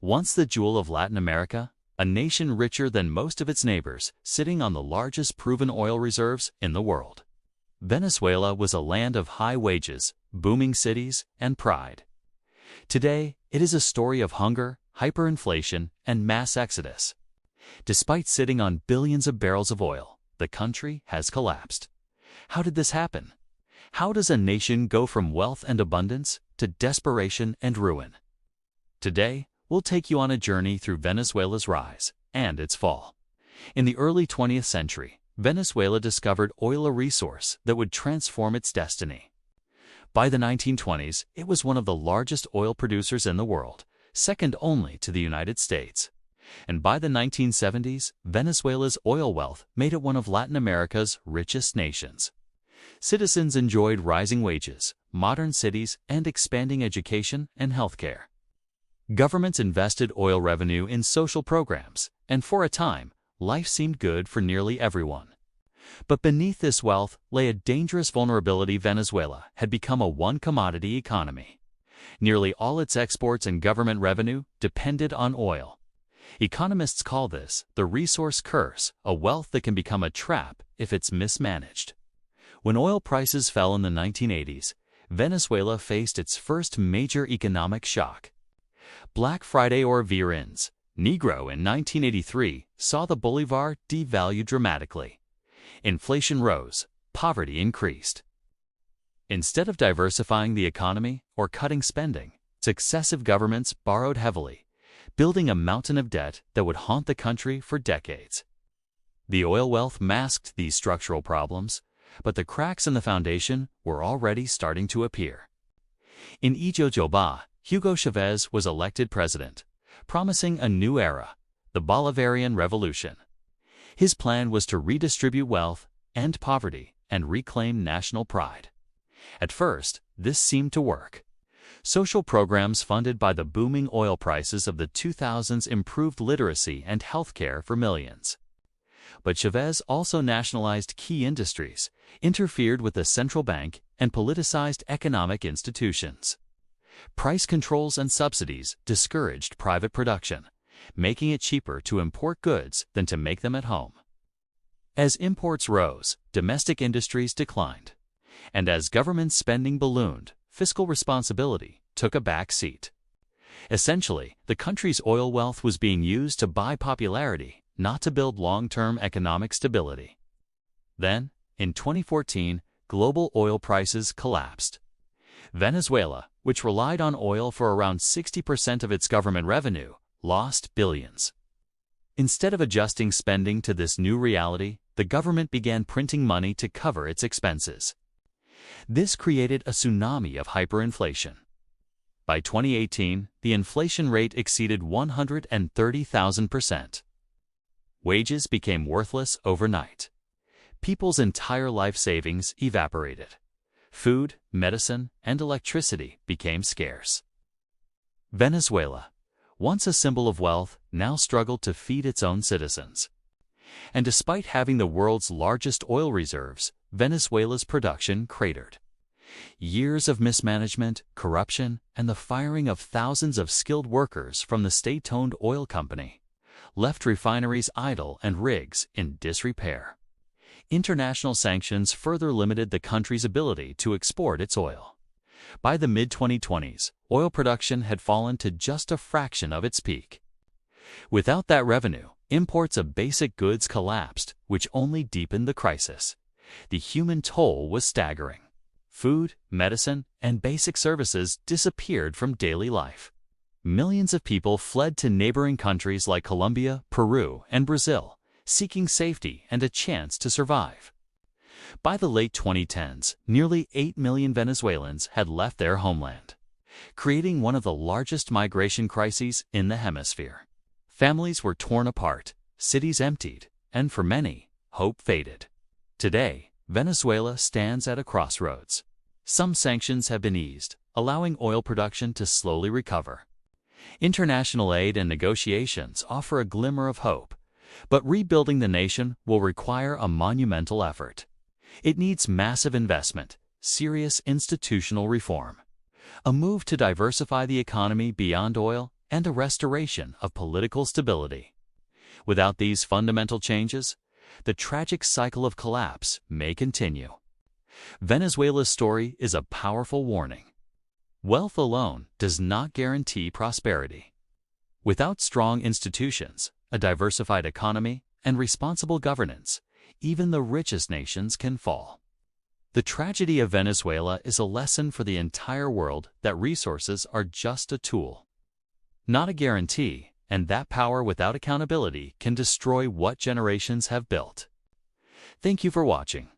Once the jewel of Latin America, a nation richer than most of its neighbors, sitting on the largest proven oil reserves in the world. Venezuela was a land of high wages, booming cities, and pride. Today, it is a story of hunger, hyperinflation, and mass exodus. Despite sitting on billions of barrels of oil, the country has collapsed. How did this happen? How does a nation go from wealth and abundance to desperation and ruin? Today, we'll take you on a journey through Venezuela's rise and its fall. In the early 20th century, Venezuela discovered oil, a resource that would transform its destiny. By the 1920s, it was one of the largest oil producers in the world, second only to the United States. And by the 1970s, Venezuela's oil wealth made it one of Latin America's richest nations. Citizens enjoyed rising wages, modern cities, and expanding education and healthcare. Governments invested oil revenue in social programs, and for a time, life seemed good for nearly everyone. But beneath this wealth lay a dangerous vulnerability. Venezuela had become a one-commodity economy. Nearly all its exports and government revenue depended on oil. Economists call this the resource curse, a wealth that can become a trap if it's mismanaged. When oil prices fell in the 1980s, Venezuela faced its first major economic shock. Black Friday, or Viernes Negro, in 1983 saw the bolivar devalue dramatically. Inflation rose, poverty increased. Instead of diversifying the economy or cutting spending, successive governments borrowed heavily, building a mountain of debt that would haunt the country for decades. The oil wealth masked these structural problems, but the cracks in the foundation were already starting to appear. In Ijojoba, Hugo Chavez was elected president, promising a new era, the Bolivarian Revolution. His plan was to redistribute wealth, end poverty, and reclaim national pride. At first, this seemed to work. Social programs funded by the booming oil prices of the 2000s improved literacy and healthcare for millions. But Chavez also nationalized key industries, interfered with the central bank, and politicized economic institutions. Price controls and subsidies discouraged private production, making it cheaper to import goods than to make them at home. As imports rose, domestic industries declined. And as government spending ballooned, fiscal responsibility took a back seat. Essentially, the country's oil wealth was being used to buy popularity, not to build long-term economic stability. Then, in 2014, global oil prices collapsed. Venezuela, which relied on oil for around 60% of its government revenue, lost billions. Instead of adjusting spending to this new reality, the government began printing money to cover its expenses. This created a tsunami of hyperinflation. By 2018, the inflation rate exceeded 130,000%. Wages became worthless overnight. People's entire life savings evaporated. Food, medicine, and electricity became scarce. Venezuela, once a symbol of wealth, now struggled to feed its own citizens. And despite having the world's largest oil reserves, Venezuela's production cratered. Years of mismanagement, corruption, and the firing of thousands of skilled workers from the state-owned oil company left refineries idle and rigs in disrepair. International sanctions further limited the country's ability to export its oil. By the mid-2020s, oil production had fallen to just a fraction of its peak. Without that revenue, imports of basic goods collapsed, which only deepened the crisis. The human toll was staggering. Food, medicine, and basic services disappeared from daily life. Millions of people fled to neighboring countries like Colombia, Peru, and Brazil, seeking safety and a chance to survive. By the late 2010s, nearly 8 million Venezuelans had left their homeland, creating one of the largest migration crises in the hemisphere. Families were torn apart, cities emptied, and for many, hope faded. Today, Venezuela stands at a crossroads. Some sanctions have been eased, allowing oil production to slowly recover. International aid and negotiations offer a glimmer of hope, but rebuilding the nation will require a monumental effort. It needs massive investment, serious institutional reform, a move to diversify the economy beyond oil, and a restoration of political stability. Without these fundamental changes, the tragic cycle of collapse may continue. Venezuela's story is a powerful warning. Wealth alone does not guarantee prosperity. Without strong institutions, a diversified economy, and responsible governance, even the richest nations can fall. The tragedy of Venezuela is a lesson for the entire world that resources are just a tool, not a guarantee, and that power without accountability can destroy what generations have built. Thank you for watching.